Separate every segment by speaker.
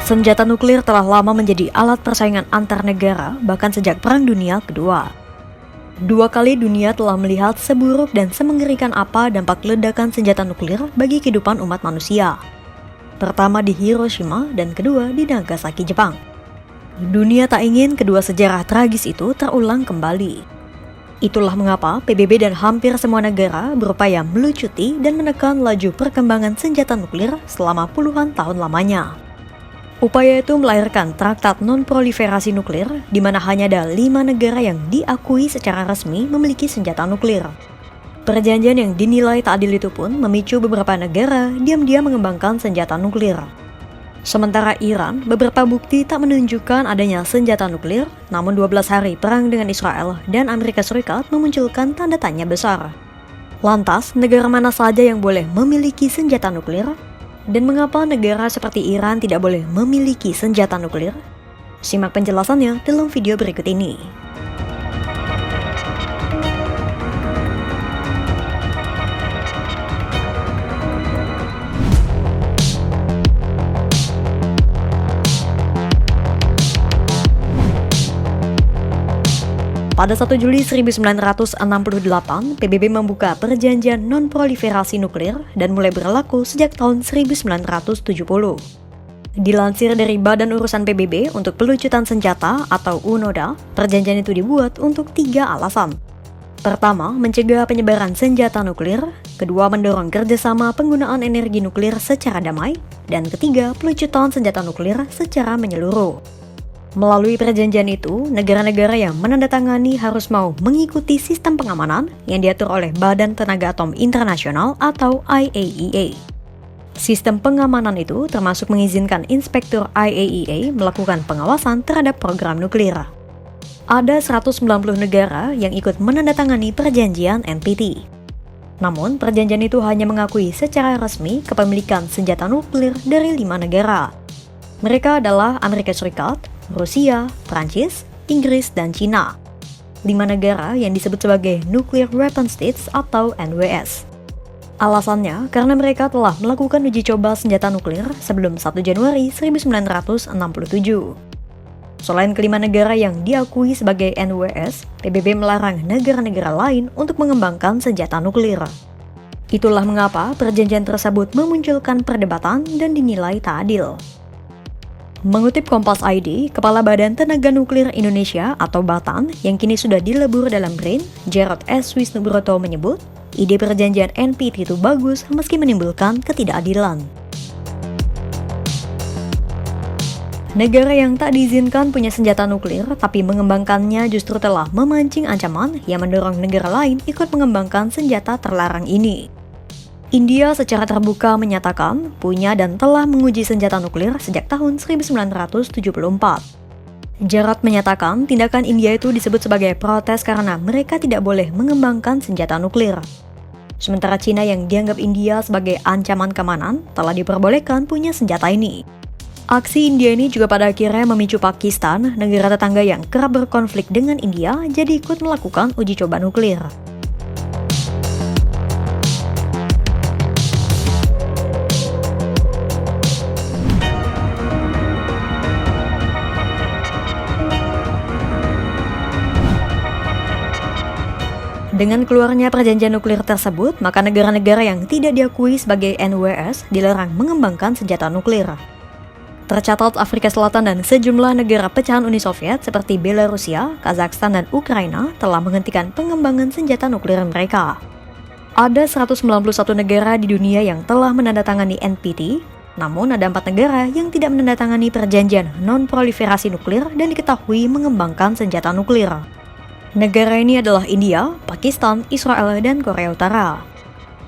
Speaker 1: Senjata nuklir telah lama menjadi alat persaingan antar negara, bahkan sejak Perang Dunia Kedua. Dua kali dunia telah melihat seburuk dan semengerikan apa dampak ledakan senjata nuklir bagi kehidupan umat manusia. Pertama di Hiroshima dan kedua di Nagasaki, Jepang. Dunia tak ingin kedua sejarah tragis itu terulang kembali. Itulah mengapa PBB dan hampir semua negara berupaya melucuti dan menekan laju perkembangan senjata nuklir selama puluhan tahun lamanya. Upaya itu melahirkan Traktat Non-Proliferasi Nuklir, di mana hanya ada 5 negara yang diakui secara resmi memiliki senjata nuklir. Perjanjian yang dinilai tak adil itu pun memicu beberapa negara diam-diam mengembangkan senjata nuklir. Sementara Iran, beberapa bukti tak menunjukkan adanya senjata nuklir, namun 12 hari perang dengan Israel dan Amerika Serikat memunculkan tanda tanya besar. Lantas, negara mana saja yang boleh memiliki senjata nuklir? Dan mengapa negara seperti Iran tidak boleh memiliki senjata nuklir? Simak penjelasannya dalam video berikut ini. Pada 1 Juli 1968, PBB membuka Perjanjian Non-Proliferasi Nuklir dan mulai berlaku sejak tahun 1970. Dilansir dari Badan Urusan PBB untuk Pelucutan Senjata atau UNODA, perjanjian itu dibuat untuk 3 alasan. Pertama, mencegah penyebaran senjata nuklir. Kedua, mendorong kerjasama penggunaan energi nuklir secara damai. Dan ketiga, pelucutan senjata nuklir secara menyeluruh. Melalui perjanjian itu, negara-negara yang menandatangani harus mau mengikuti sistem pengamanan yang diatur oleh Badan Tenaga Atom Internasional atau IAEA. Sistem pengamanan itu termasuk mengizinkan inspektur IAEA melakukan pengawasan terhadap program nuklir. Ada 190 negara yang ikut menandatangani perjanjian NPT. Namun, perjanjian itu hanya mengakui secara resmi kepemilikan senjata nuklir dari 5 negara. Mereka adalah Amerika Serikat, Rusia, Prancis, Inggris, dan Cina. 5 negara yang disebut sebagai Nuclear Weapon States atau NWS. Alasannya karena mereka telah melakukan uji coba senjata nuklir sebelum 1 Januari 1967. Selain kelima negara yang diakui sebagai NWS, PBB melarang negara-negara lain untuk mengembangkan senjata nuklir. Itulah mengapa perjanjian tersebut memunculkan perdebatan dan dinilai tak adil. Mengutip Kompas ID, Kepala Badan Tenaga Nuklir Indonesia atau BATAN yang kini sudah dilebur dalam BRIN, Jarod S. Wisnubroto menyebut, ide perjanjian NPT itu bagus meski menimbulkan ketidakadilan. Negara yang tak diizinkan punya senjata nuklir tapi mengembangkannya justru telah memancing ancaman yang mendorong negara lain ikut mengembangkan senjata terlarang ini. India secara terbuka menyatakan punya dan telah menguji senjata nuklir sejak tahun 1974. Jarod menyatakan tindakan India itu disebut sebagai protes karena mereka tidak boleh mengembangkan senjata nuklir. Sementara Cina yang dianggap India sebagai ancaman keamanan telah diperbolehkan punya senjata ini. Aksi India ini juga pada akhirnya memicu Pakistan, negara tetangga yang kerap berkonflik dengan India, jadi ikut melakukan uji coba nuklir. Dengan keluarnya perjanjian nuklir tersebut, maka negara-negara yang tidak diakui sebagai NWS dilarang mengembangkan senjata nuklir. Tercatat Afrika Selatan dan sejumlah negara pecahan Uni Soviet seperti Belarusia, Kazakhstan, dan Ukraina telah menghentikan pengembangan senjata nuklir mereka. Ada 191 negara di dunia yang telah menandatangani NPT, namun ada 4 negara yang tidak menandatangani perjanjian non-proliferasi nuklir dan diketahui mengembangkan senjata nuklir. Negara ini adalah India, Pakistan, Israel, dan Korea Utara.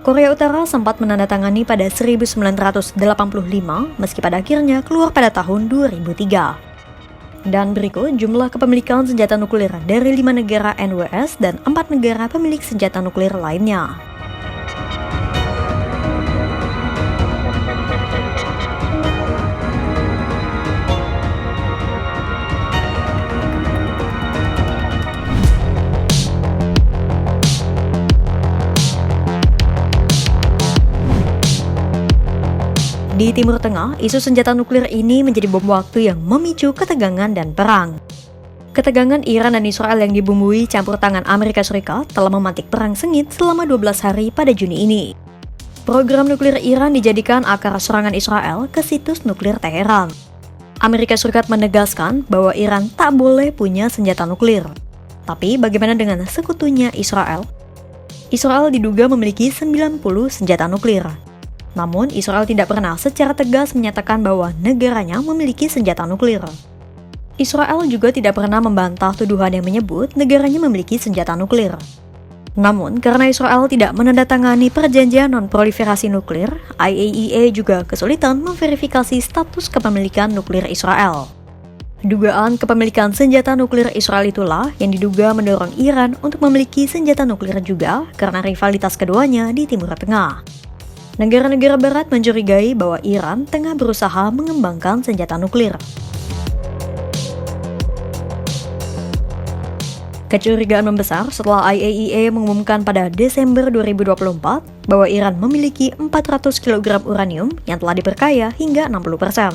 Speaker 1: Korea Utara sempat menandatangani pada 1985, meski pada akhirnya keluar pada tahun 2003. Dan berikut jumlah kepemilikan senjata nuklir dari 5 negara NWS dan 4 negara pemilik senjata nuklir lainnya. Di Timur Tengah, isu senjata nuklir ini menjadi bom waktu yang memicu ketegangan dan perang. Ketegangan Iran dan Israel yang dibumbui campur tangan Amerika Serikat telah memantik perang sengit selama 12 hari pada Juni ini. Program nuklir Iran dijadikan akar serangan Israel ke situs nuklir Teheran. Amerika Serikat menegaskan bahwa Iran tak boleh punya senjata nuklir. Tapi bagaimana dengan sekutunya Israel? Israel diduga memiliki 90 senjata nuklir. Namun, Israel tidak pernah secara tegas menyatakan bahwa negaranya memiliki senjata nuklir. Israel juga tidak pernah membantah tuduhan yang menyebut negaranya memiliki senjata nuklir. Namun, karena Israel tidak menandatangani perjanjian non-proliferasi nuklir, IAEA juga kesulitan memverifikasi status kepemilikan nuklir Israel. Dugaan kepemilikan senjata nuklir Israel itulah yang diduga mendorong Iran untuk memiliki senjata nuklir juga karena rivalitas keduanya di Timur Tengah. Negara-negara Barat mencurigai bahwa Iran tengah berusaha mengembangkan senjata nuklir. Kecurigaan membesar setelah IAEA mengumumkan pada Desember 2024 bahwa Iran memiliki 400 kg uranium yang telah diperkaya hingga 60%.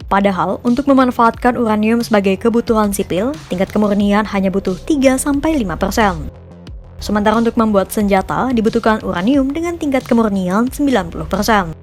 Speaker 1: Padahal, untuk memanfaatkan uranium sebagai kebutuhan sipil, tingkat kemurnian hanya butuh 3-5%. Sementara untuk membuat senjata dibutuhkan uranium dengan tingkat kemurnian 90%.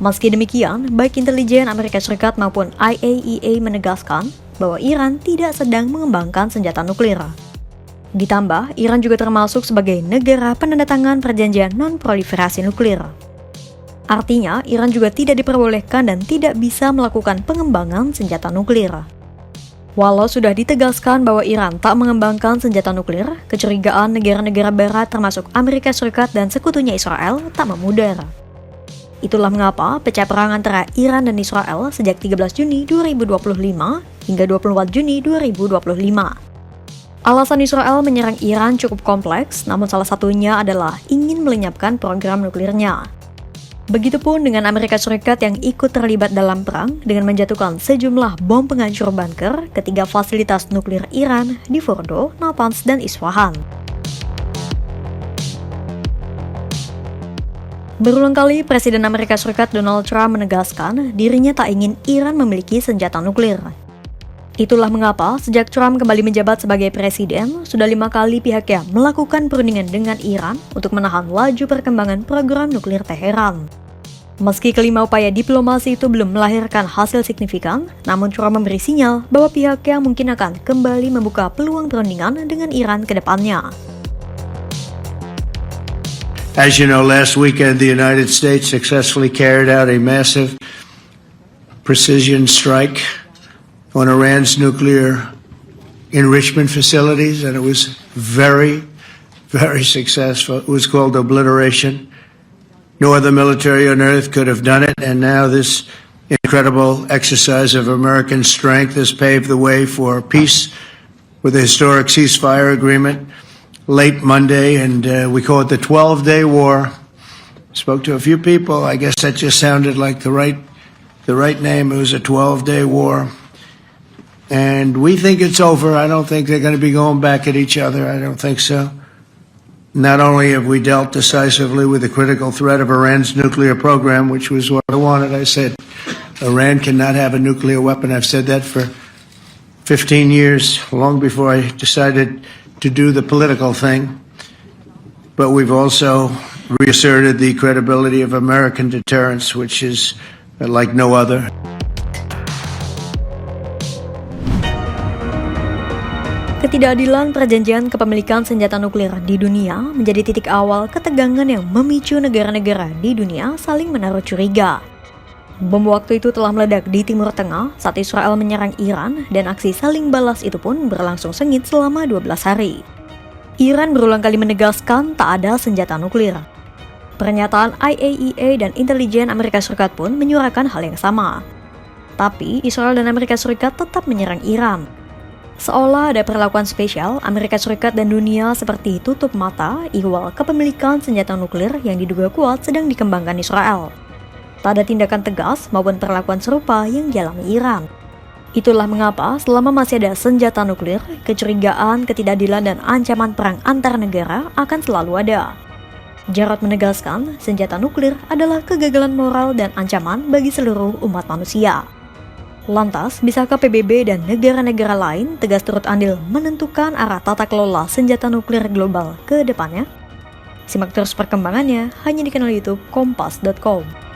Speaker 1: Meski demikian, baik intelijen Amerika Serikat maupun IAEA menegaskan bahwa Iran tidak sedang mengembangkan senjata nuklir. Ditambah, Iran juga termasuk sebagai negara penandatangan perjanjian non-proliferasi nuklir. Artinya, Iran juga tidak diperbolehkan dan tidak bisa melakukan pengembangan senjata nuklir. Walau sudah ditegaskan bahwa Iran tak mengembangkan senjata nuklir, kecurigaan negara-negara Barat termasuk Amerika Serikat dan sekutunya Israel tak memudar. Itulah mengapa pecah perang antara Iran dan Israel sejak 13 Juni 2025 hingga 24 Juni 2025. Alasan Israel menyerang Iran cukup kompleks, namun salah satunya adalah ingin melenyapkan program nuklirnya. Begitupun dengan Amerika Serikat yang ikut terlibat dalam perang dengan menjatuhkan sejumlah bom penghancur bunker ke 3 fasilitas nuklir Iran di Fordo, Natanz, dan Isfahan. Berulang kali Presiden Amerika Serikat Donald Trump menegaskan dirinya tak ingin Iran memiliki senjata nuklir. Itulah mengapa sejak Trump kembali menjabat sebagai presiden, sudah 5 kali pihaknya melakukan perundingan dengan Iran untuk menahan laju perkembangan program nuklir Teheran. Meski kelima upaya diplomasi itu belum melahirkan hasil signifikan, namun Trump memberi sinyal bahwa pihaknya mungkin akan kembali membuka peluang perundingan dengan Iran ke depannya.
Speaker 2: As you know, last weekend the United States successfully carried out a massive precision strike on Iran's nuclear enrichment facilities, and it was very, very successful. It was called obliteration. No other military on earth could have done it, and now this incredible exercise of American strength has paved the way for peace with a historic ceasefire agreement late Monday, and we call it the 12-day war. Spoke to a few people. I guess that just sounded like the right name. It was a 12-day war. And we think it's over. I don't think they're going to be going back at each other. I don't think so. Not only have we dealt decisively with the critical threat of Iran's nuclear program, which was what I wanted. I said, Iran cannot have a nuclear weapon. I've said that for 15 years, long before I decided to do the political thing. But we've also reasserted the credibility of American deterrence, which is like no other.
Speaker 1: Ketidakadilan perjanjian kepemilikan senjata nuklir di dunia menjadi titik awal ketegangan yang memicu negara-negara di dunia saling menaruh curiga. Bom waktu itu telah meledak di Timur Tengah saat Israel menyerang Iran dan aksi saling balas itu pun berlangsung sengit selama 12 hari. Iran berulang kali menegaskan tak ada senjata nuklir. Pernyataan IAEA dan intelijen Amerika Serikat pun menyuarakan hal yang sama. Tapi Israel dan Amerika Serikat tetap menyerang Iran. Seolah ada perlakuan spesial, Amerika Serikat dan dunia seperti tutup mata ihwal kepemilikan senjata nuklir yang diduga kuat sedang dikembangkan Israel. Tak ada tindakan tegas maupun perlakuan serupa yang dialami Iran. Itulah mengapa selama masih ada senjata nuklir, kecurigaan, ketidakadilan dan ancaman perang antar negara akan selalu ada. Jarod menegaskan, senjata nuklir adalah kegagalan moral dan ancaman bagi seluruh umat manusia. Lantas, bisakah PBB dan negara-negara lain tegas turut andil menentukan arah tata kelola senjata nuklir global ke depannya? Simak terus perkembangannya hanya di kanal YouTube Kompas.com.